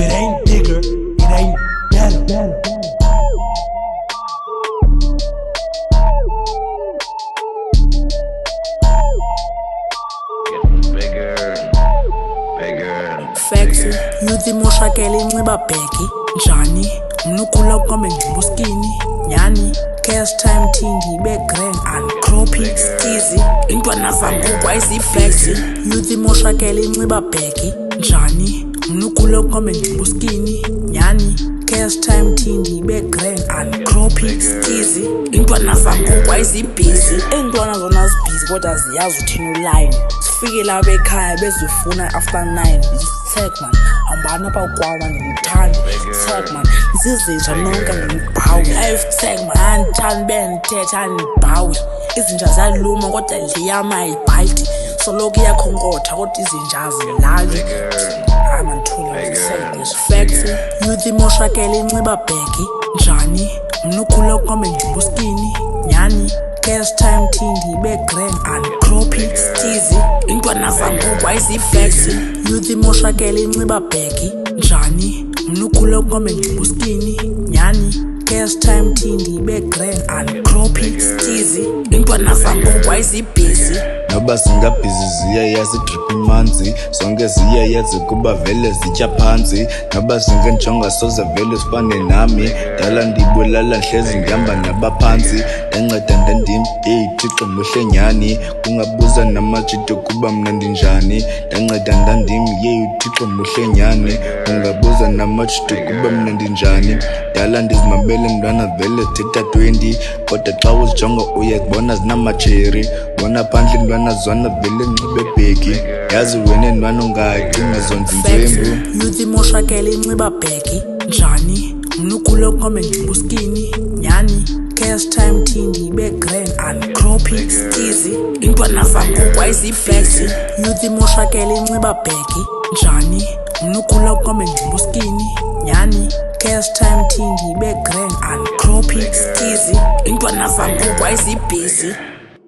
it ain't bigger, it ain't better. Facts, youth imoshakele inxiba bheki njani mnukhula kwame ngibuskini nyani cash time thindi ibe grand uncroppy easy intwana zangoku ayizifacts youth imoshakele inxiba bheki njani mnukhula kwame ngibuskini nyani cash time thindi ibe grand uncroppy easy intwana zangoku ayizibhizi intwana zona zibhizi kodwa ziyazi uthina uline sifike la bekhaya bezofuna after 9 Tag man, hambana pa kwawa ngimthanda Tag man, ngizizinja nonke ngibhawe Life tag man, anthani benthetha nibhawe Izinja zaluma kodwa liyama ayibhalti Soloku iyakhonkotha kodwa izinja zilali Facts, youth imoshakele inxiba bheki njani mnukhula kwame ngibuskini nyani cash time thindi ibe grand uncroppy easy intwana zangoku ayizifacts youth imoshakele inxiba bheki njani mnukhula kwame ngibuskini nyani cash time thindi ibe grand uncroppy easy intwana zangoku ayizibhizi noba singabhizi ziyayazi drip imanzi zonke ziyayazi kuba vele zitya phantsi noba singenjonga soze vele sifane nami dala ndibulala hlezi ndihamba nabaphantsi ndanceda ndandim thixo muhle nyani kungabuza namajito kuba mna ndinjani ndanceda ndandim thixo muhle nyani kungabuza namajito kuba mna ndinjani dala ndizimabele mntwana vele theta 20 kodwa xa uzijonga uyakubona zinamacheri bona phandle ntwana zona vele nxibe bheki yazi wena ntwana ungacinga zonke inzembu youth imoshakele inxiba bheki njani mnukhula kwame ngibuskini nyani cash time thindi ibe grand uncroppy easy intwana zangoku ayizifacts youth imoshakele inxiba bheki njani mnukhula kwame ngibuskini nyani cash time thindi ibe grand uncroppy easy intwana zangoku ayizibhizi